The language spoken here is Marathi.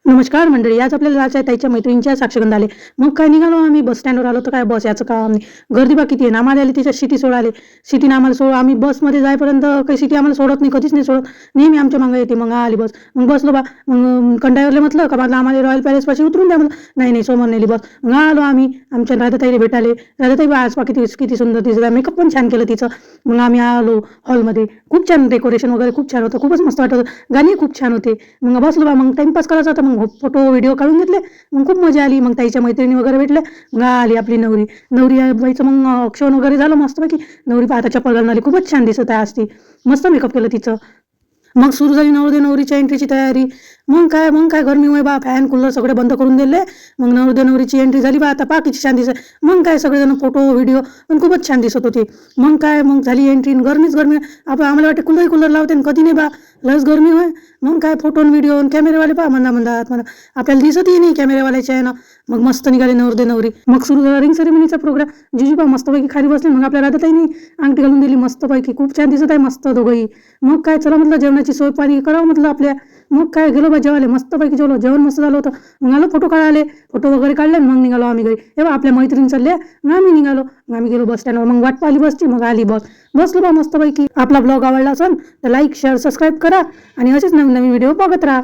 नमस्कार मंडळी, आज आपल्याला जायचं आहे ताईच्या मैत्रिणीच्या साक्षगंधाले. मग काय निघालो आम्ही बस स्टँडवर आलो तर काय बस याचं काम नाही. गर्दी बा किती आहे. आम्हाला आली त्याच्या सिटी सोडाले. सिटीनं आम्हाला आम्ही बसमध्ये जाईपर्यंत काही सिटी आम्हाला सोडत नाही, कधीच नाही सोडत. नेहमी आमच्या मागं येते. मग आली बस. मग बसलो बा. मग कंडाक्टरला म्हटलं का म्हटलं आम्हाला रॉयल पॅलेसपाशी उतरून द्या. म्हणलं नाही नाही, समोर नेली बस. मग आलो आम्ही आमच्या राधाताईला भेटाले. राधाताई बा आज किती किती सुंदर तिचं मेकअप पण छान केलं तिचं. मग आम्ही आलो हॉलमध्ये. खूप छान डेकोरेशन वगैरे खूप छान होतं. खूपच मस्त वाटत होतं. गाणी खूप छान होते. मग बसलो बा. मग टाइमपास करायचा होता. मग फोटो व्हिडिओ काढून घेतले. मग खूप मजा आली. मग ताईच्या मैत्रिणी वगैरे भेटल्या. मग आली आपली नवरी. नवरी बाईचं मग क्षण वगैरे झालं मस्तपैकी. नवरी आता चप्पल घालून आली. खूपच छान दिसत आहे आज ती. मस्त मेकअप केलं तिचं. मग सुरू झाली नवरीच्या एंट्रीची तयारी. मग काय गरमीमुळे बा फॅन कूलर सगळे बंद करून दिले. मग नवरीची एंट्री झाली बा. आता किती छान दिसत. मग काय सगळेजण फोटो व्हिडिओ पण खूपच छान दिसत होते. मग झाली एंट्री. गरमीच गरमी. आम्हाला वाटते कूलर लावते कधी नाही बा. लस गरमी होय. मग काय फोटो व्हिडिओ कॅमेरेवाले पहा म्हणतात आपल्याला दिसतही नाही कॅमेरेवाल्याच्या आहे ना. मग मस्त निघाले नवरी. मग सुरू झाला रिंग सेरेमनीचा प्रोग्राम. जिजूबा मस्तपैकी खाली बसले. मग आपल्या राधाताईंनी अंगठी घालून दिली मस्तपैकी. खूप छान दिसत आहे मस्त दोघंही. मग काय चला म्हटलं जेवणाची सोय पाणी करावं म्हटलं आपल्या. मग काय गेलो बा जेवायला. मस्तपैकी जेवण मस्त झालं होतं. मग आलो फोटो काढायला. फोटो वगैरे काढले. मग निघालो आम्ही घरी. हे बा आपल्या मैत्रिणी चालल्या. मग आम्ही निघालो. मग आम्ही गेलो बस स्टँडवर. मग वाट पाहिली बसची. मग आली बस. बसलो बा मस्तपैकी. आपला ब्लॉग आवडला असेल तर लाईक शेअर सबस्क्राईब करा आणि असेच नवीन नवीन व्हिडिओ बघत राहा.